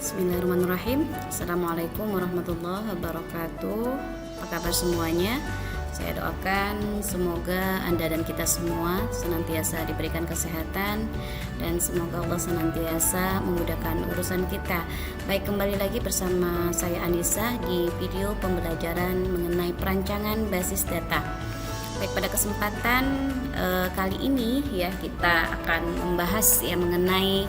Bismillahirrahmanirrahim. Assalamualaikum warahmatullahi wabarakatuh. Apa kabar semuanya? Saya doakan semoga Anda dan kita semua senantiasa diberikan kesehatan dan semoga Allah senantiasa memudahkan urusan kita. Baik, kembali lagi bersama saya Anissa di video pembelajaran mengenai perancangan basis data. Baik, pada kesempatan kali ini ya kita akan membahas ya mengenai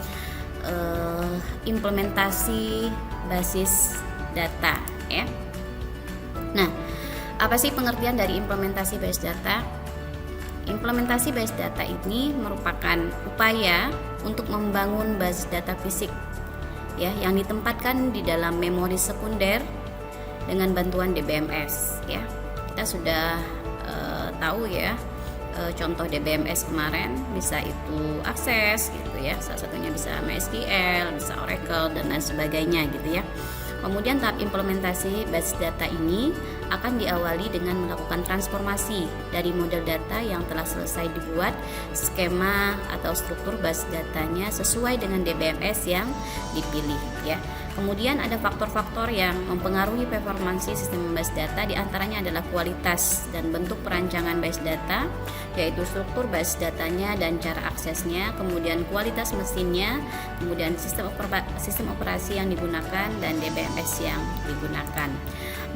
implementasi basis data ya. Nah, apa sih pengertian dari implementasi basis data? Implementasi basis data ini merupakan upaya untuk membangun basis data fisik ya yang ditempatkan di dalam memori sekunder dengan bantuan DBMS ya. Kita sudah tahu ya contoh DBMS kemarin bisa itu Access gitu ya, salah satunya bisa MySQL, bisa Oracle dan lain sebagainya gitu ya. Kemudian tahap implementasi basis data ini akan diawali dengan melakukan transformasi dari model data yang telah selesai dibuat, skema atau struktur basis datanya sesuai dengan DBMS yang dipilih ya. Kemudian ada faktor-faktor yang mempengaruhi performansi sistem basis data, diantaranya adalah kualitas dan bentuk perancangan basis data, yaitu struktur basis datanya dan cara aksesnya, kemudian kualitas mesinnya, kemudian sistem operasi yang digunakan dan DBMS yang digunakan.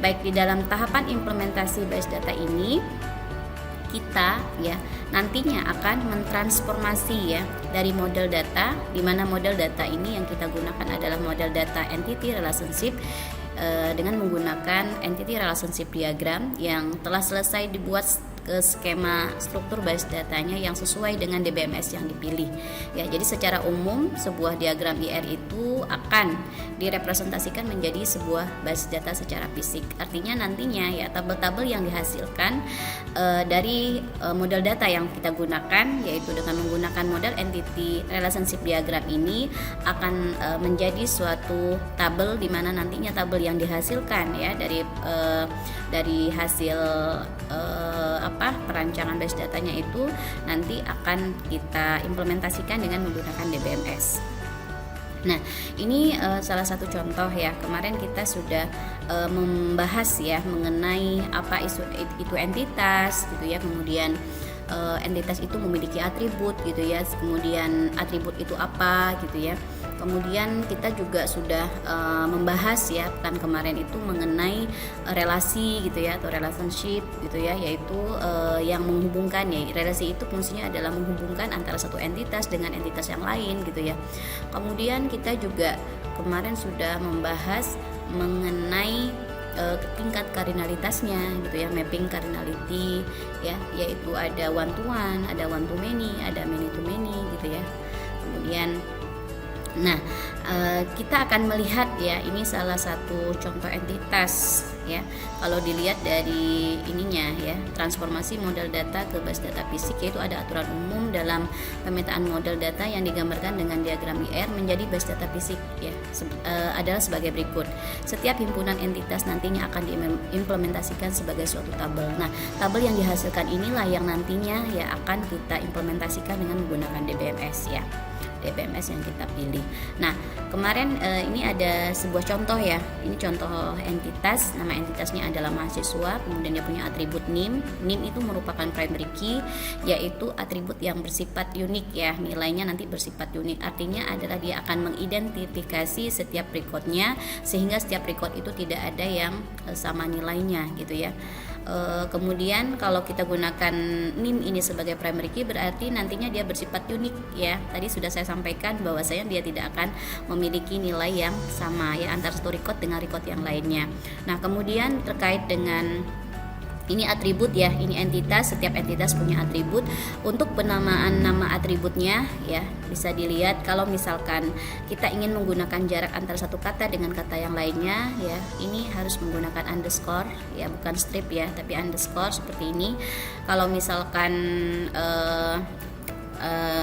Baik, di dalam tahapan implementasi basis data ini kita ya nantinya akan mentransformasi ya dari model data, di mana model data ini yang kita gunakan adalah model data entity relationship dengan menggunakan entity relationship diagram yang telah selesai dibuat ke skema struktur basis datanya yang sesuai dengan DBMS yang dipilih ya. Jadi secara umum sebuah diagram IR itu akan direpresentasikan menjadi sebuah basis data secara fisik. Artinya nantinya ya tabel-tabel yang dihasilkan dari model data yang kita gunakan, yaitu dengan menggunakan model entity relationship diagram ini akan menjadi suatu tabel di mana nantinya tabel yang dihasilkan ya dari hasil perancangan basis datanya itu nanti akan kita implementasikan dengan menggunakan DBMS. Nah, ini salah satu contoh ya. Kemarin kita sudah membahas ya mengenai apa itu entitas gitu ya. Kemudian entitas itu memiliki atribut gitu ya. Kemudian atribut itu apa gitu ya. Kemudian kita juga sudah membahas ya pekan kemarin itu mengenai relasi gitu ya atau relationship gitu ya, yaitu yang menghubungkan ya. Relasi itu fungsinya adalah menghubungkan antara satu entitas dengan entitas yang lain gitu ya. Kemudian kita juga kemarin sudah membahas mengenai tingkat kardinalitasnya gitu ya, mapping cardinality ya, yaitu ada one to one, ada one to many, ada many to many gitu ya. Kemudian kita akan melihat ya, ini salah satu contoh entitas ya. Kalau dilihat dari ininya ya, transformasi model data ke basis data fisik, yaitu ada aturan umum dalam pemetaan model data yang digambarkan dengan diagram IR menjadi basis data fisik ya, adalah sebagai berikut. Setiap himpunan entitas nantinya akan diimplementasikan sebagai suatu tabel. Nah, tabel yang dihasilkan inilah yang nantinya ya akan kita implementasikan dengan menggunakan DBMS ya. DBMS yang kita pilih. Nah, kemarin ini ada sebuah contoh ya. Ini contoh entitas. Nama entitasnya adalah mahasiswa. Kemudian dia punya atribut NIM. NIM itu merupakan primary key, yaitu atribut yang bersifat unik ya. Nilainya nanti bersifat unik. Artinya adalah dia akan mengidentifikasi setiap recordnya sehingga setiap record itu tidak ada yang sama nilainya gitu ya. Kemudian kalau kita gunakan NIM ini sebagai primary key, berarti nantinya dia bersifat unik ya. Tadi sudah saya sampaikan bahwasanya dia tidak akan memiliki nilai yang sama ya antara satu record dengan record yang lainnya. Nah, kemudian terkait dengan ini atribut ya, ini entitas, setiap entitas punya atribut. Untuk penamaan nama atributnya ya, bisa dilihat kalau misalkan kita ingin menggunakan jarak antara satu kata dengan kata yang lainnya ya, ini harus menggunakan underscore ya, bukan strip ya, tapi underscore seperti ini. Kalau misalkan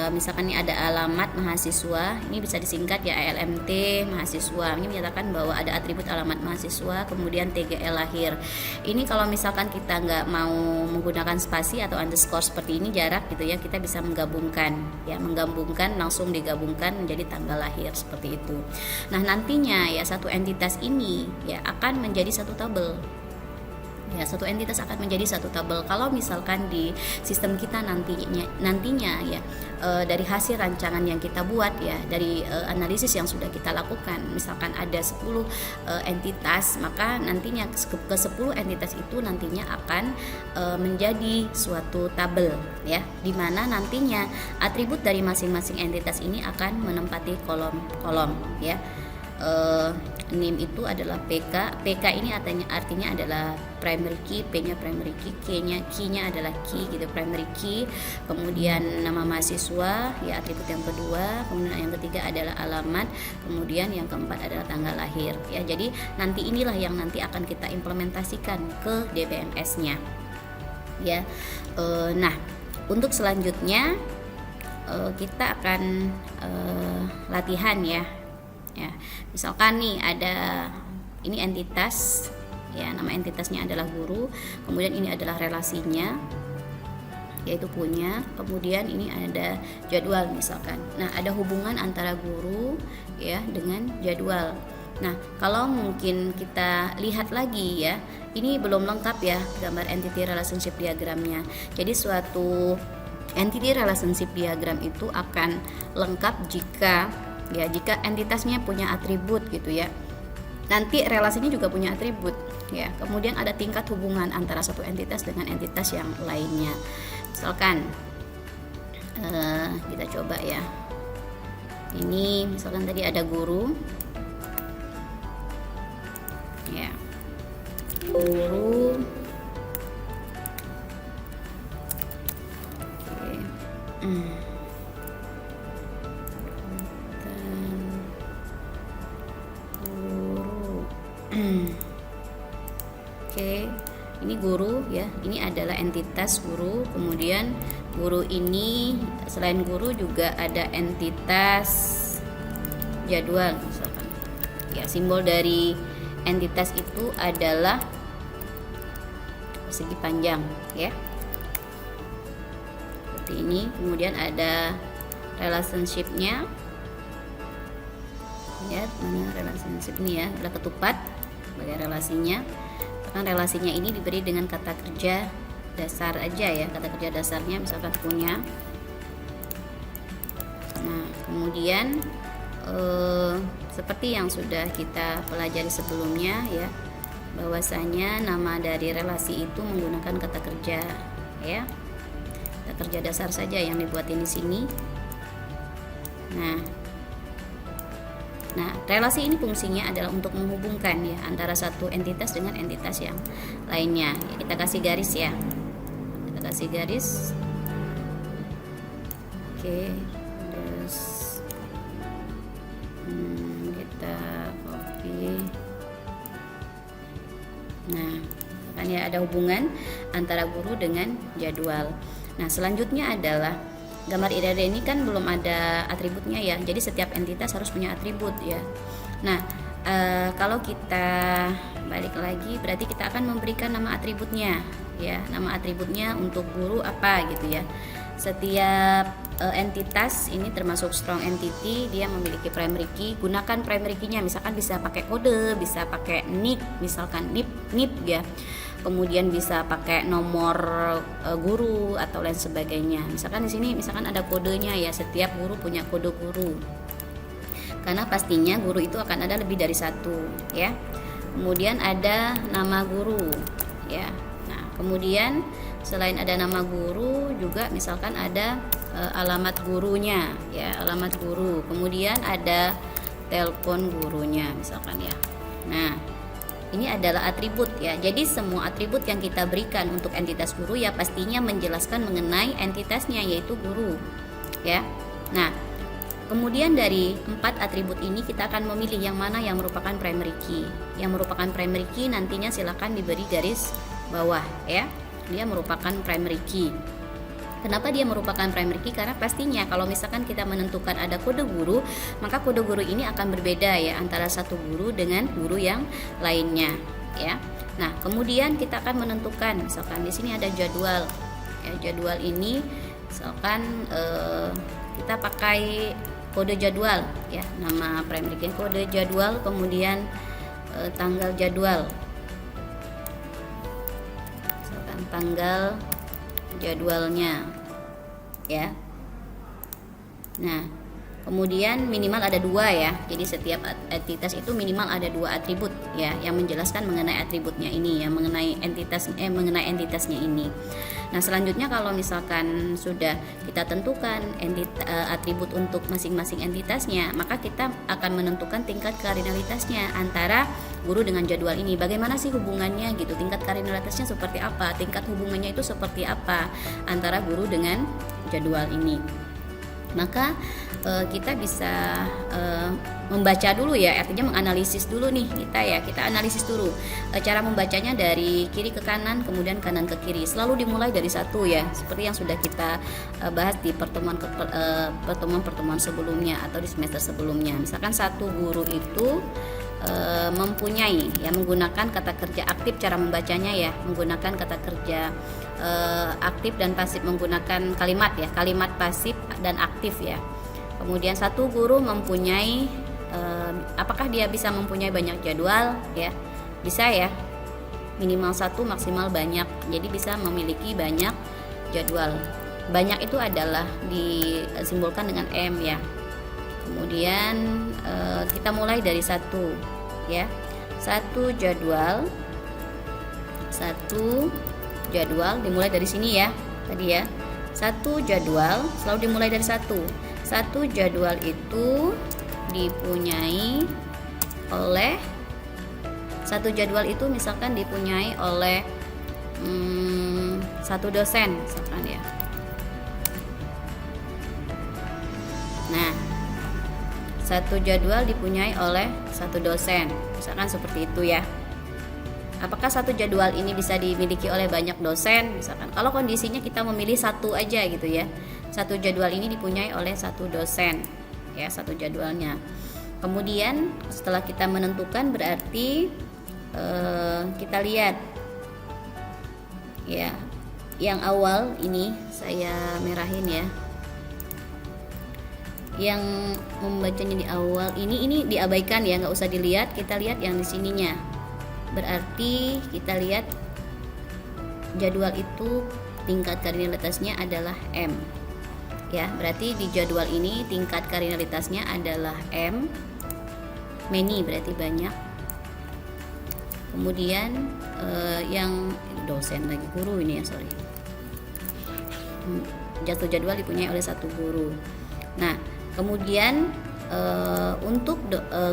misalkan ini ada alamat mahasiswa, ini bisa disingkat ya ALMT mahasiswa. Ini menyatakan bahwa ada atribut alamat mahasiswa, kemudian TGL lahir. Ini kalau misalkan kita nggak mau menggunakan spasi atau underscore seperti ini, jarak gitu ya, kita bisa menggabungkan ya, langsung digabungkan menjadi tanggal lahir seperti itu. Nah, nantinya ya satu entitas ini ya akan menjadi satu tabel. Ya, satu entitas akan menjadi satu tabel. Kalau misalkan di sistem kita nantinya ya dari hasil rancangan yang kita buat ya, dari analisis yang sudah kita lakukan, misalkan ada 10 entitas, maka nantinya ke 10 entitas itu nantinya akan menjadi suatu tabel ya, di mana nantinya atribut dari masing-masing entitas ini akan menempati kolom-kolom ya. NIM itu adalah PK. PK ini artinya adalah primary key, P-nya primary key, key-nya adalah key gitu, primary key. Kemudian nama mahasiswa ya, atribut yang kedua. Kemudian yang ketiga adalah alamat. Kemudian yang keempat adalah tanggal lahir ya. Jadi nanti inilah yang nanti akan kita implementasikan ke DBMS-nya ya. Nah, untuk selanjutnya kita akan latihan ya. Ya, misalkan nih ada ini entitas ya, nama entitasnya adalah guru, kemudian ini adalah relasinya yaitu punya, kemudian ini ada jadwal misalkan. Nah, ada hubungan antara guru ya dengan jadwal. Nah, kalau mungkin kita lihat lagi ya, ini belum lengkap ya gambar entity relationship diagramnya. Jadi suatu entity relationship diagram itu akan lengkap jika entitasnya punya atribut gitu ya. Nanti relasinya juga punya atribut ya. Kemudian ada tingkat hubungan antara satu entitas dengan entitas yang lainnya. Misalkan kita coba ya. Ini misalkan tadi ada guru. Ya. Guru. Oke. Oke, ini guru ya, ini adalah entitas guru. Kemudian guru ini selain guru juga ada entitas jadwal misalkan. Ya, simbol dari entitas itu adalah persegi panjang ya. Seperti ini. Kemudian ada relationship-nya. Lihat mana relationship ini ya, adalah ketupat sebagai relasinya. Kan relasinya ini diberi dengan kata kerja dasar aja ya, kata kerja dasarnya misalkan punya. Nah, kemudian seperti yang sudah kita pelajari sebelumnya ya, bahwasanya nama dari relasi itu menggunakan kata kerja ya, kata kerja dasar saja yang dibuatin di sini. Nah, relasi ini fungsinya adalah untuk menghubungkan ya antara satu entitas dengan entitas yang lainnya. Ya, kita kasih garis ya. Kita kasih garis. Oke, terus kita copy. Nah, kan ya ada hubungan antara guru dengan jadwal. Nah, selanjutnya adalah gambar iradeal ini kan belum ada atributnya ya, jadi setiap entitas harus punya atribut ya. Nah, kalau kita balik lagi, berarti kita akan memberikan nama atributnya ya. Nama atributnya untuk guru apa gitu ya. Setiap entitas ini termasuk strong entity, dia memiliki primary key. Gunakan primary key-nya, misalkan bisa pakai kode, bisa pakai nick, misalkan nip ya. Kemudian bisa pakai nomor guru atau lain sebagainya. Misalkan di sini misalkan ada kodenya ya, setiap guru punya kode guru. Karena pastinya guru itu akan ada lebih dari satu ya. Kemudian ada nama guru ya. Nah, kemudian selain ada nama guru juga misalkan ada alamat gurunya ya, alamat guru. Kemudian ada telepon gurunya misalkan ya. Nah, ini adalah atribut ya. Jadi semua atribut yang kita berikan untuk entitas guru ya pastinya menjelaskan mengenai entitasnya, yaitu guru ya. Nah, kemudian dari 4 atribut ini kita akan memilih yang mana yang merupakan primary key. Yang merupakan primary key nantinya silakan diberi garis bawah ya. Dia merupakan primary key. Kenapa dia merupakan primary key? Karena pastinya kalau misalkan kita menentukan ada kode guru, maka kode guru ini akan berbeda ya antara satu guru dengan guru yang lainnya ya. Nah, kemudian kita akan menentukan, misalkan di sini ada jadwal. Ya, jadwal ini misalkan kita pakai kode jadwal ya, nama primary key kode jadwal, kemudian tanggal jadwal. Misalkan tanggal jadwalnya ya. Nah, kemudian minimal ada 2 ya. Jadi setiap entitas itu minimal ada 2 atribut ya yang menjelaskan mengenai atributnya ini ya, mengenai entitasnya ini. Nah, selanjutnya kalau misalkan sudah kita tentukan atribut untuk masing-masing entitasnya, maka kita akan menentukan tingkat kardinalitasnya antara guru dengan jadwal ini. Bagaimana sih hubungannya gitu? Tingkat kardinalitasnya seperti apa? Tingkat hubungannya itu seperti apa antara guru dengan jadwal ini? Maka kita bisa membaca dulu ya, artinya menganalisis dulu nih kita analisis dulu cara membacanya dari kiri ke kanan, kemudian kanan ke kiri, selalu dimulai dari 1 ya, seperti yang sudah kita bahas di pertemuan sebelumnya atau di semester sebelumnya. Misalkan satu guru itu mempunyai ya, menggunakan kata kerja aktif, cara membacanya ya menggunakan kata kerja aktif dan pasif, menggunakan kalimat pasif dan aktif ya. Kemudian satu guru mempunyai apakah dia bisa mempunyai banyak jadwal ya? Bisa ya, minimal 1 maksimal banyak, jadi bisa memiliki banyak jadwal. Banyak itu adalah disimbolkan dengan M ya. Kemudian kita mulai dari 1 ya, satu jadwal dimulai dari sini ya tadi ya. Satu jadwal selalu dimulai dari 1. Satu jadwal itu dipunyai oleh misalkan dipunyai oleh satu dosen misalkan ya. Nah, satu jadwal dipunyai oleh satu dosen, misalkan seperti itu ya. Apakah satu jadwal ini bisa dimiliki oleh banyak dosen? Misalkan kalau kondisinya kita memilih 1 aja gitu ya. Satu jadwal ini dipunyai oleh satu dosen ya, satu jadwalnya. Kemudian setelah kita menentukan berarti kita lihat ya, yang awal ini saya merahin ya. Yang membacanya di awal ini diabaikan ya, nggak usah dilihat, kita lihat yang di sininya. Berarti kita lihat jadwal itu tingkat kardinalitasnya adalah M ya, berarti di jadwal ini tingkat kardinalitasnya adalah M, many berarti banyak. Kemudian yang dosen lagi, guru ini ya, sorry, jatuh jadwal dipunyai oleh satu guru. Nah, kemudian untuk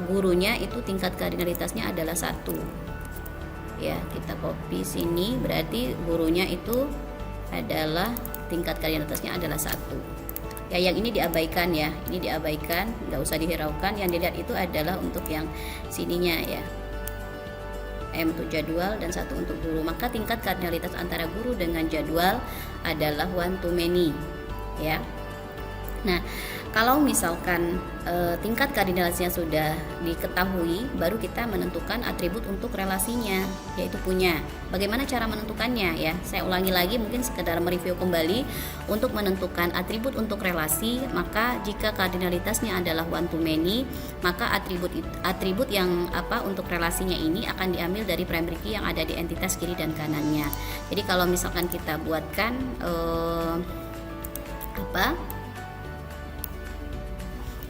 gurunya itu tingkat kardinalitasnya adalah 1 ya, kita copy sini, berarti gurunya itu adalah tingkat kardinalitasnya adalah 1 ya. Yang ini diabaikan ya, ini diabaikan, nggak usah dihiraukan. Yang dilihat itu adalah untuk yang sininya ya, M untuk jadwal dan 1 untuk guru. Maka tingkat kardinalitas antara guru dengan jadwal adalah 1 to many ya. Nah, kalau misalkan tingkat kardinalitasnya sudah diketahui, baru kita menentukan atribut untuk relasinya, yaitu punya. Bagaimana cara menentukannya ya? Saya ulangi lagi, mungkin sekedar mereview kembali. Untuk menentukan atribut untuk relasi, maka jika kardinalitasnya adalah 1 to many, maka atribut yang untuk relasinya ini akan diambil dari primary key yang ada di entitas kiri dan kanannya. Jadi kalau misalkan kita buatkan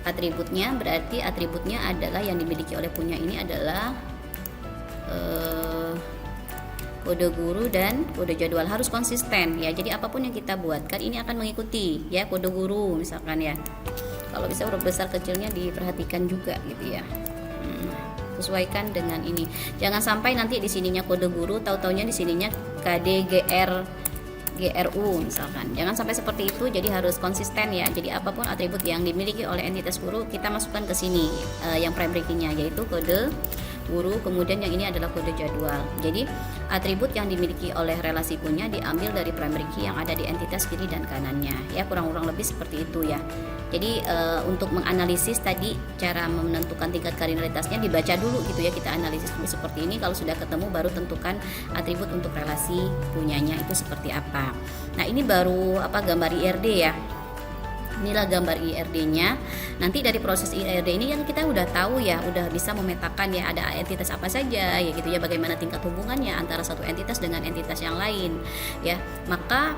atributnya, berarti atributnya adalah yang dimiliki oleh punya ini adalah kode guru dan kode jadwal, harus konsisten ya. Jadi apapun yang kita buatkan ini akan mengikuti ya kode guru misalkan ya. Kalau bisa huruf besar kecilnya diperhatikan juga gitu ya. Sesuaikan dengan ini. Jangan sampai nanti di sininya kode guru, tahu-taunya di sininya KD GRU misalkan. Jangan sampai seperti itu, jadi harus konsisten ya. Jadi apapun atribut yang dimiliki oleh entitas guru kita masukkan ke sini yang primary key-nya, yaitu kode guru, kemudian yang ini adalah kode jadwal. Jadi atribut yang dimiliki oleh relasi punya diambil dari primary key yang ada di entitas kiri dan kanannya. Ya, kurang lebih seperti itu ya. Jadi untuk menganalisis tadi cara menentukan tingkat kardinalitasnya dibaca dulu gitu ya, kita analisis dulu seperti ini. Kalau sudah ketemu baru tentukan atribut untuk relasi punyanya itu seperti apa. Nah, ini baru gambar IRD ya. Inilah gambar IRD-nya. Nanti dari proses IRD ini kan kita udah tahu ya, udah bisa memetakan ya ada entitas apa saja ya gitu ya, bagaimana tingkat hubungannya antara satu entitas dengan entitas yang lain ya. Maka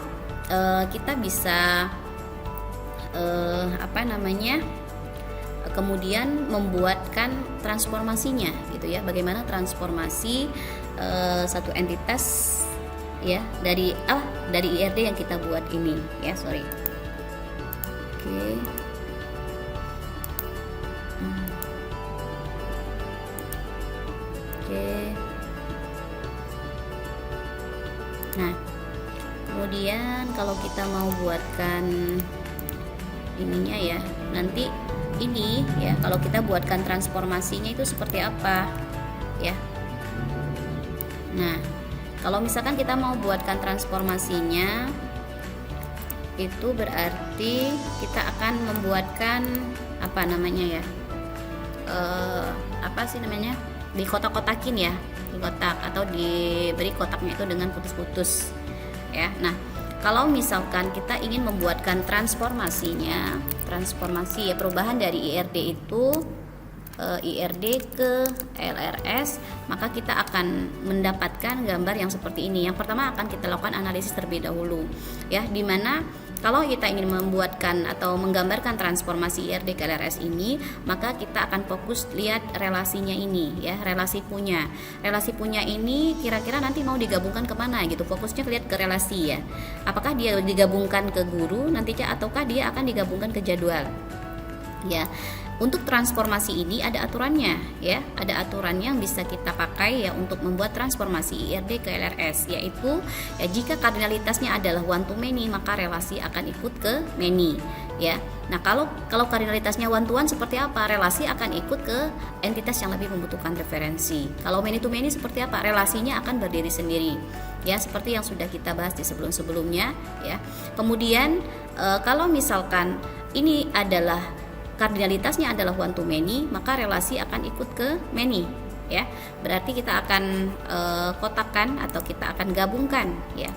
kita bisa kemudian membuatkan transformasinya gitu ya. Bagaimana transformasi satu entitas ya dari IRD yang kita buat ini ya, sorry. Oke. Nah, kemudian kalau kita mau buatkan ininya ya, nanti ini ya, kalau kita buatkan transformasinya itu seperti apa ya. Nah, kalau misalkan kita mau buatkan transformasinya, itu berarti kita akan membuatkan dikotak-kotakin ya, di kotak atau diberi kotaknya itu dengan putus-putus ya. Nah, kalau misalkan kita ingin membuatkan transformasi ya, perubahan dari IRD itu IRD ke LRS, maka kita akan mendapatkan gambar yang seperti ini. Yang pertama akan kita lakukan analisis terlebih dahulu ya, dimana kalau kita ingin membuatkan atau menggambarkan transformasi IRD ke LRS ini, maka kita akan fokus lihat relasinya ini ya, relasi punya ini kira-kira nanti mau digabungkan kemana gitu, fokusnya lihat ke relasi ya, apakah dia digabungkan ke guru nantinya ataukah dia akan digabungkan ke jadwal ya. Untuk transformasi ini ada aturannya ya, ada aturan yang bisa kita pakai ya untuk membuat transformasi IRD ke LRS, yaitu ya, jika kardinalitasnya adalah one to many maka relasi akan ikut ke many ya. Nah, kalau kardinalitasnya one to one seperti apa? Relasi akan ikut ke entitas yang lebih membutuhkan referensi. Kalau many to many seperti apa? Relasinya akan berdiri sendiri ya, seperti yang sudah kita bahas di sebelum-sebelumnya ya. Kemudian kalau misalkan ini adalah kardinalitasnya adalah one to many, maka relasi akan ikut ke many ya. Berarti kita akan kotakkan atau kita akan gabungkan ya,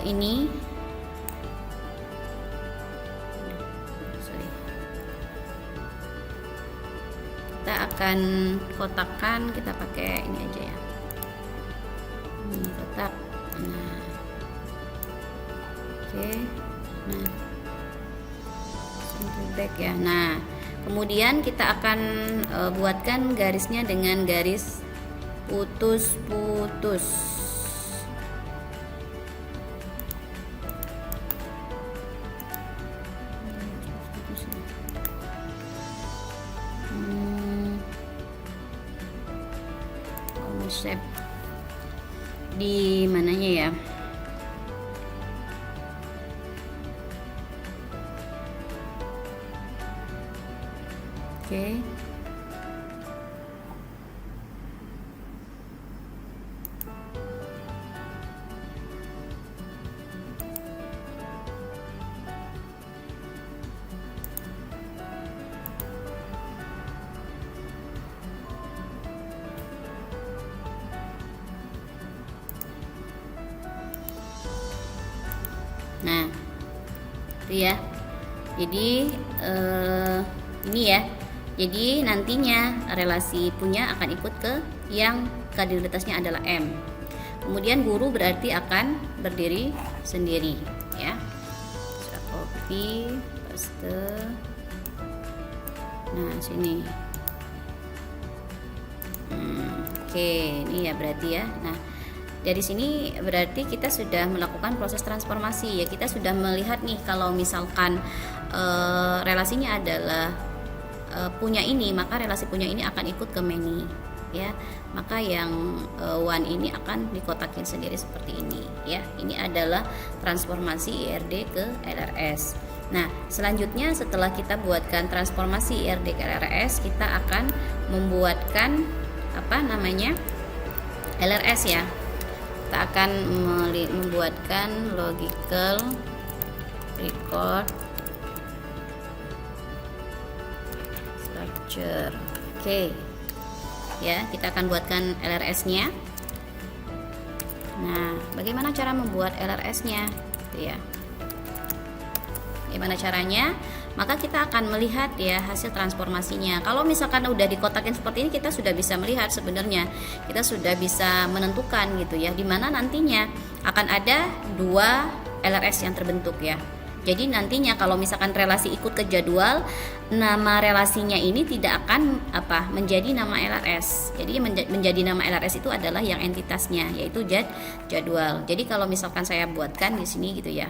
ini kita akan kotakkan, kita pakai ini aja ya, ini kotak. Nah, oke. Nah, back ya. Nah, kemudian kita akan buatkan garisnya dengan garis putus-putus. Shape di mananya ya? Oke. Nah, itu ya. Jadi ini ya. Jadi nantinya relasi punya akan ikut ke yang kardinalitasnya adalah M. Kemudian guru berarti akan berdiri sendiri ya. Saya copy, paste. Nah, sini. Oke, ini ya berarti ya. Nah, dari sini berarti kita sudah melakukan proses transformasi ya. Kita sudah melihat nih kalau misalkan relasinya adalah punya ini, maka relasi punya ini akan ikut ke many ya. Maka yang one ini akan dikotakin sendiri seperti ini ya. Ini adalah transformasi IRD ke LRS. Nah, selanjutnya setelah kita buatkan transformasi IRD ke LRS, kita akan membuatkan apa namanya LRS ya. Kita akan membuatkan logical record structure. Oke. Ya, kita akan buatkan LRS-nya. Nah, bagaimana cara membuat LRS-nya? Gitu ya. Gimana caranya? Maka kita akan melihat ya hasil transformasinya. Kalau misalkan udah dikotakin seperti ini, kita sudah bisa melihat sebenarnya, kita sudah bisa menentukan gitu ya, dimana nantinya akan ada dua LRS yang terbentuk ya. Jadi nantinya kalau misalkan relasi ikut ke jadwal, nama relasinya ini tidak akan menjadi nama LRS. Jadi menjadi nama LRS itu adalah yang entitasnya, yaitu jadwal. Jadi kalau misalkan saya buatkan di sini gitu ya.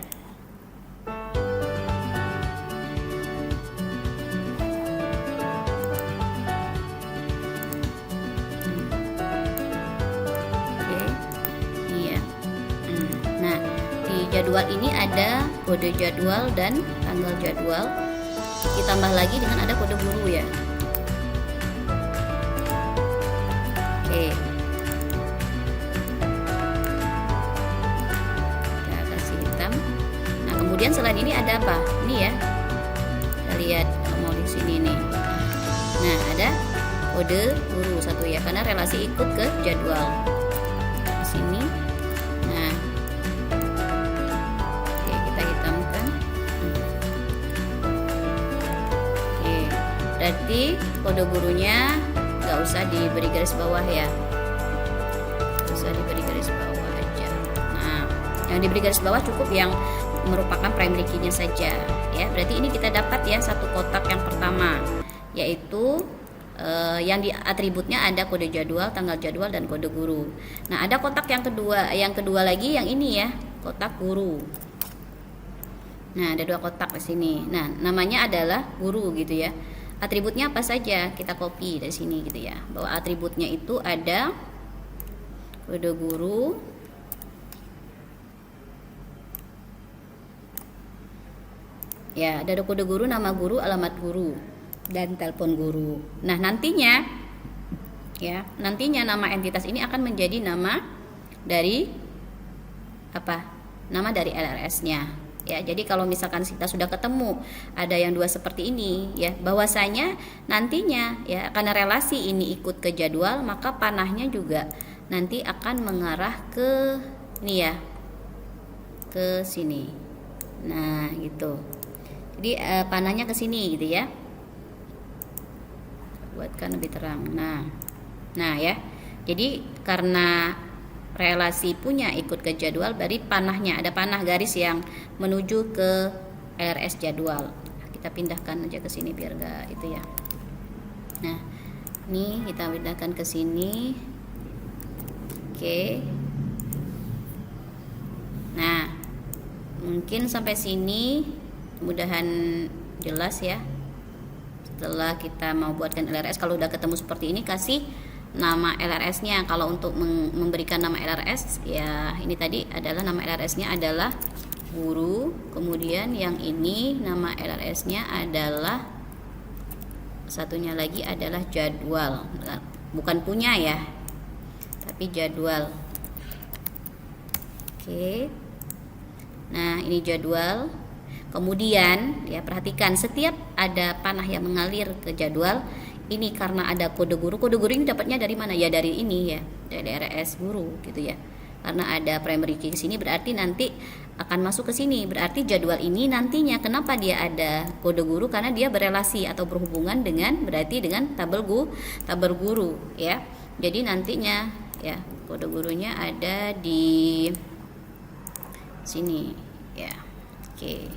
Jadwal ini ada kode jadwal dan tanggal jadwal, ditambah lagi dengan ada kode guru ya. Oke, kita kasih hitam. Nah kemudian selain ini ada apa? Ini ya, kita lihat mau di sini nih. Nah ada kode guru satu ya, karena relasi ikut ke jadwal. Di sini. Berarti kode gurunya nggak usah diberi garis bawah ya, nggak usah diberi garis bawah aja. Nah, yang diberi garis bawah cukup yang merupakan primary key-nya saja ya. Berarti ini kita dapat ya satu kotak yang pertama, yaitu yang di atributnya ada kode jadwal, tanggal jadwal, dan kode guru. Nah ada kotak yang kedua lagi yang ini ya, kotak guru. Nah ada dua kotak di sini. Nah namanya adalah guru gitu ya. Atributnya apa saja kita copy dari sini gitu ya, bahwa atributnya itu ada kode guru, ya ada kode guru, nama guru, alamat guru, dan telepon guru. Nah nantinya ya, nantinya nama entitas ini akan menjadi nama dari nama dari LRS-nya. Ya, jadi kalau misalkan kita sudah ketemu ada yang dua seperti ini ya, bahwasanya nantinya ya karena relasi ini ikut ke jadwal, maka panahnya juga nanti akan mengarah ke ini ya, ke sini. Nah, gitu. Jadi panahnya ke sini gitu ya. Buatkan lebih terang. Nah ya. Jadi karena relasi punya ikut ke jadwal, berarti panahnya ada panah garis yang menuju ke LRS jadwal. Kita pindahkan aja ke sini biar enggak itu ya. Nah, ini kita pindahkan ke sini. Oke. Nah, mungkin sampai sini mudahan jelas ya. Setelah kita mau buatkan LRS, kalau udah ketemu seperti ini, kasih nama LRS-nya. Kalau untuk memberikan nama LRS ya, ini tadi adalah nama LRS-nya adalah guru, kemudian yang ini nama LRS-nya adalah satunya lagi adalah jadwal, bukan punya ya, tapi jadwal. Oke. Nah ini jadwal. Kemudian ya perhatikan, setiap ada panah yang mengalir ke jadwal ini karena ada kode guru. Kode guru ini dapatnya dari mana? Ya dari ini ya, dari RS guru gitu ya. Karena ada primary key ke sini, berarti nanti akan masuk ke sini. Berarti jadwal ini nantinya kenapa dia ada kode guru? Karena dia berelasi atau berhubungan dengan tabel guru ya. Jadi nantinya ya kode gurunya ada di sini ya. Oke.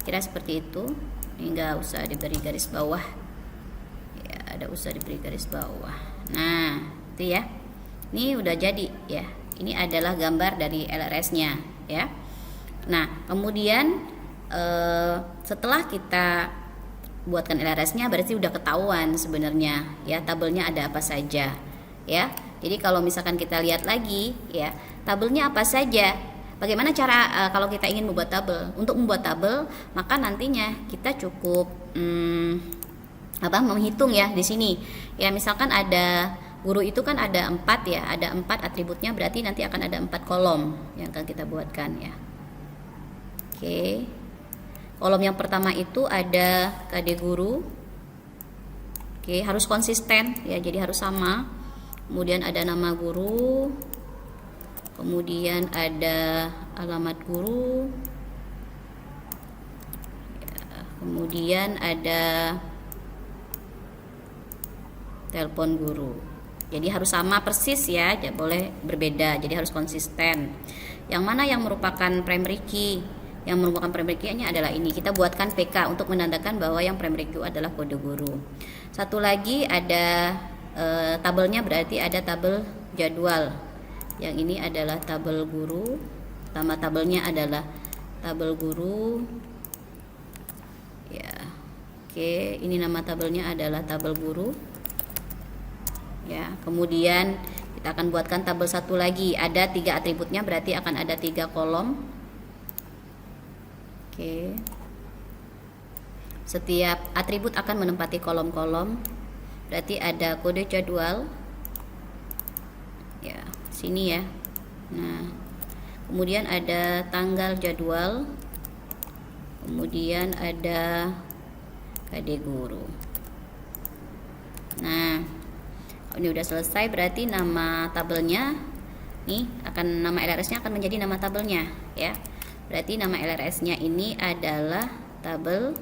Kira seperti itu. Ini enggak usah diberi garis bawah. Ada usah diberi garis bawah. Nah itu ya, ini udah jadi ya, ini adalah gambar dari LRS-nya ya. Nah kemudian setelah kita buatkan LRS-nya, berarti udah ketahuan sebenarnya ya tabelnya ada apa saja ya. Jadi kalau misalkan kita lihat lagi ya, tabelnya apa saja. Bagaimana cara kalau kita ingin membuat tabel? Untuk membuat tabel, maka nantinya kita cukup menghitung ya di sini. Ya misalkan ada guru itu kan ada 4 ya, ada 4 atributnya, berarti nanti akan ada 4 kolom yang akan kita buatkan ya. Oke. Kolom yang pertama itu ada KD guru. Oke, harus konsisten ya, jadi harus sama. Kemudian ada nama guru. Kemudian ada alamat guru. Ya, kemudian ada telepon guru. Jadi harus sama persis ya, tidak boleh berbeda. Jadi harus konsisten. Yang mana yang merupakan primary key? Yang merupakan primary key-nya adalah ini. Kita buatkan PK untuk menandakan bahwa yang primary key adalah kode guru. Satu lagi ada tabelnya, berarti ada tabel jadwal. Yang ini adalah tabel guru. Nama tabelnya adalah tabel guru. Ya. Oke, ini nama tabelnya adalah tabel guru. Ya, kemudian kita akan buatkan tabel satu lagi, ada 3 atributnya, berarti akan ada 3 kolom. Oke. Setiap atribut akan menempati kolom-kolom, berarti ada kode jadwal ya, sini ya. Nah, kemudian ada tanggal jadwal, kemudian ada KD guru. Nah, ini udah selesai, berarti nama tabelnya nih akan, nama LRS-nya akan menjadi nama tabelnya ya. Berarti nama LRS-nya ini adalah tabel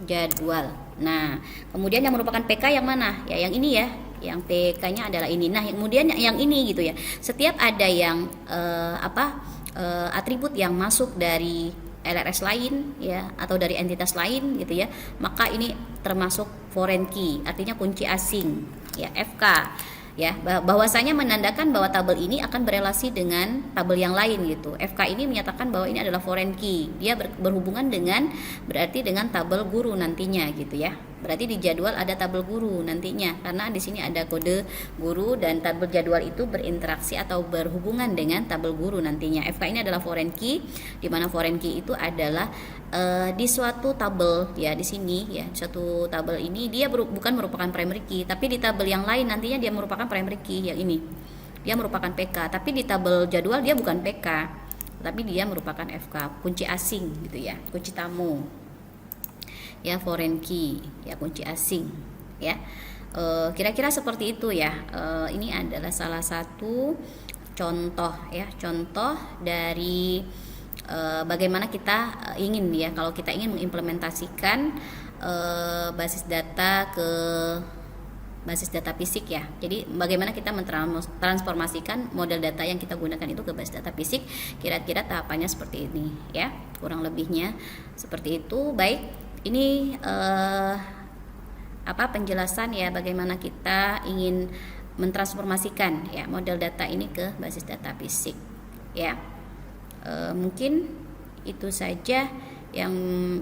jadwal. Nah, kemudian yang merupakan PK yang mana? Ya, yang ini ya. Yang PK-nya adalah ini. Nah, kemudian yang ini gitu ya. Setiap ada yang atribut yang masuk dari LRS lain ya, atau dari entitas lain gitu ya, maka ini termasuk foreign key, artinya kunci asing ya, FK ya, bahwasanya menandakan bahwa tabel ini akan berelasi dengan tabel yang lain gitu. FK ini menyatakan bahwa ini adalah foreign key, dia berhubungan dengan, berarti dengan tabel guru nantinya gitu ya. Berarti di jadwal ada tabel guru nantinya, karena di sini ada kode guru dan tabel jadwal itu berinteraksi atau berhubungan dengan tabel guru nantinya. FK ini adalah foreign key, di mana foreign key itu adalah di suatu tabel ya, di sini ya, suatu tabel ini dia bukan merupakan primary key, tapi di tabel yang lain nantinya dia merupakan primary key, yang ini dia merupakan PK, tapi di tabel jadwal dia bukan PK, tapi dia merupakan FK, kunci asing gitu ya, kunci tamu ya, foreign key ya, kunci asing ya. Kira-kira seperti itu ya. Ini adalah salah satu contoh ya, contoh dari bagaimana kita ingin ya, kalau kita ingin mengimplementasikan basis data ke basis data fisik ya. Jadi bagaimana kita mentransformasikan model data yang kita gunakan itu ke basis data fisik, kira-kira tahapannya seperti ini ya, kurang lebihnya seperti itu. Baik, ini penjelasan ya, bagaimana kita ingin mentransformasikan ya model data ini ke basis data fisik ya. Mungkin itu saja yang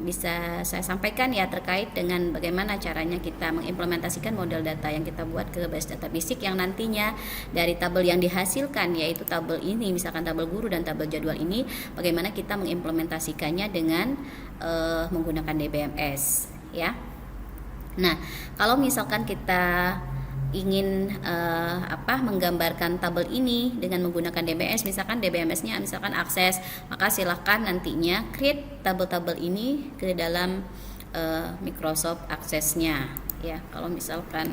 bisa saya sampaikan ya, terkait dengan bagaimana caranya kita mengimplementasikan model data yang kita buat ke basis data fisik, yang nantinya dari tabel yang dihasilkan, yaitu tabel ini, misalkan tabel guru dan tabel jadwal ini, bagaimana kita mengimplementasikannya dengan menggunakan DBMS ya. Nah, kalau misalkan kita ingin menggambarkan tabel ini dengan menggunakan DBMS, misalkan DBMS-nya misalkan akses, maka silahkan nantinya create tabel-tabel ini ke dalam Microsoft Access-nya ya. Kalau misalkan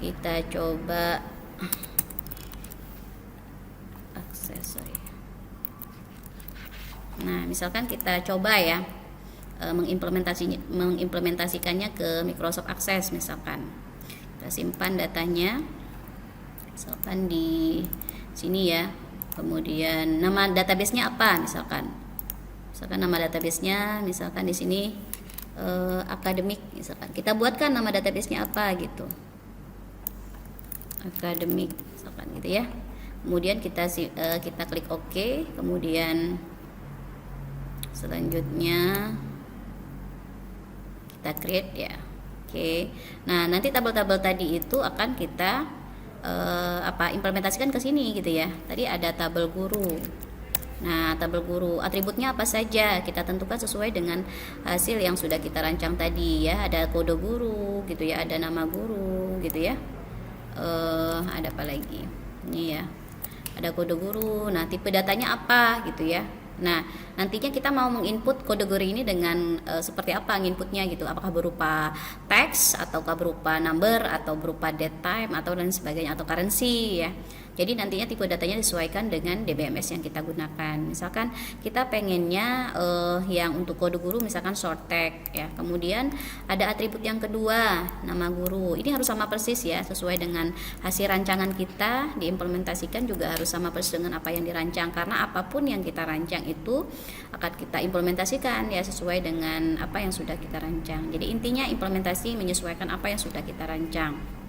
kita coba akses, nah misalkan kita coba ya mengimplementasikannya ke Microsoft Access, misalkan kita simpan datanya misalkan di sini ya, kemudian nama database-nya apa, misalkan nama database-nya misalkan di sini akademik, misalkan kita buatkan nama database-nya apa gitu, akademik misalkan gitu ya. Kemudian kita klik OK, kemudian selanjutnya kita create ya. Oke. Nah, nanti tabel-tabel tadi itu akan kita implementasikan ke sini gitu ya. Tadi ada tabel guru. Nah, tabel guru atributnya apa saja kita tentukan sesuai dengan hasil yang sudah kita rancang tadi ya. Ada kode guru gitu ya, ada nama guru gitu ya. ada apa lagi ini ya, ada kode guru. Nah, tipe datanya apa gitu ya. Nah, nantinya kita mau menginput kode guru ini dengan seperti apa nginputnya gitu. Apakah berupa teks, ataukah berupa number, atau berupa date time, atau dan sebagainya, atau currency ya. Jadi nantinya tipe datanya disesuaikan dengan DBMS yang kita gunakan. Misalkan kita pengennya yang untuk kode guru misalkan short tag ya. Kemudian ada atribut yang kedua, nama guru. Ini harus sama persis ya, sesuai dengan hasil rancangan kita, diimplementasikan juga harus sama persis dengan apa yang dirancang, karena apapun yang kita rancang itu akan kita implementasikan ya sesuai dengan apa yang sudah kita rancang. Jadi intinya implementasi menyesuaikan apa yang sudah kita rancang.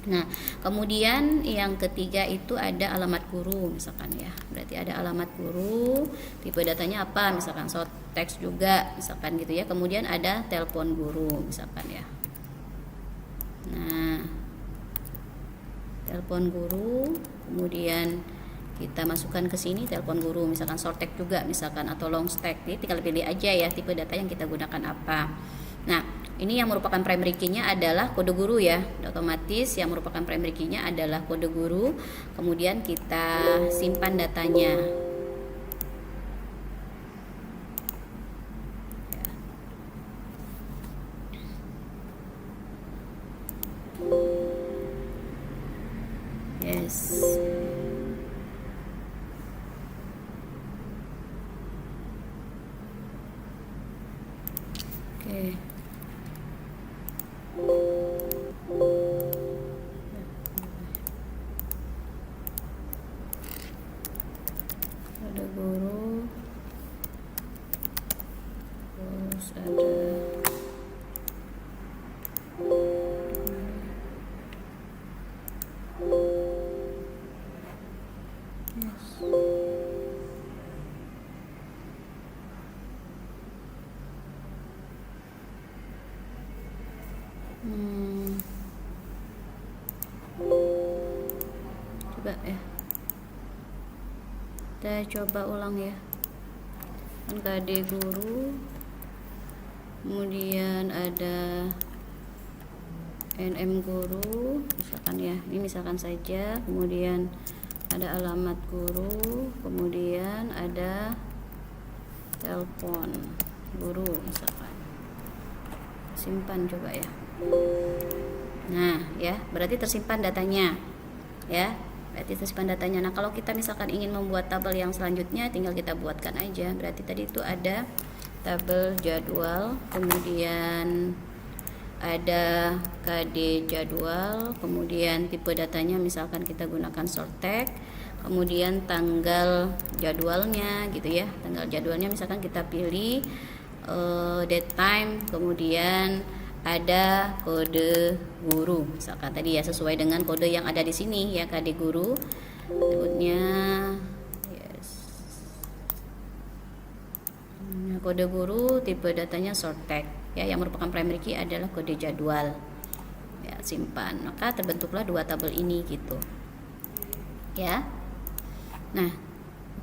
Nah, kemudian yang ketiga itu ada alamat guru misalkan ya. Berarti ada alamat guru, tipe datanya apa? Misalkan short text juga misalkan gitu ya. Kemudian ada telepon guru misalkan ya. Nah, telepon guru, kemudian kita masukkan ke sini telepon guru misalkan short text juga misalkan atau long text. Jadi tinggal pilih aja ya tipe data yang kita gunakan apa. Nah, ini yang merupakan primary key-nya adalah kode guru ya. Otomatis yang merupakan primary key-nya adalah kode guru. Kemudian kita simpan datanya. Yes. Oke. Ada guru, terus ada coba ya, kita coba ulang ya. Kan KD guru, kemudian ada NM guru misalkan ya, ini misalkan saja, kemudian ada alamat guru, kemudian ada telepon guru misalkan. Simpan coba ya. Nah ya, berarti tersimpan datanya ya, berarti tersimpan datanya. Nah, kalau kita misalkan ingin membuat tabel yang selanjutnya, tinggal kita buatkan aja. Berarti tadi itu ada tabel jadwal, kemudian ada KD jadwal, kemudian tipe datanya misalkan kita gunakan short tag, kemudian tanggal jadwalnya gitu ya. Tanggal jadwalnya misalkan kita pilih date time, kemudian ada kode guru misalkan tadi ya, sesuai dengan kode yang ada di sini ya, KD guru berikutnya. Yes. Nah, kode guru tipe datanya short tag ya, yang merupakan primary key adalah kode jadwal ya. Simpan, maka terbentuklah dua tabel ini gitu ya. Nah,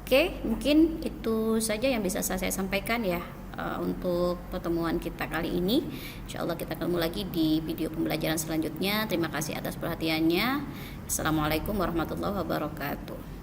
oke, mungkin itu saja yang bisa saya sampaikan ya untuk pertemuan kita kali ini. Insyaallah kita ketemu lagi di video pembelajaran selanjutnya. Terima kasih atas perhatiannya. Assalamualaikum warahmatullahi wabarakatuh.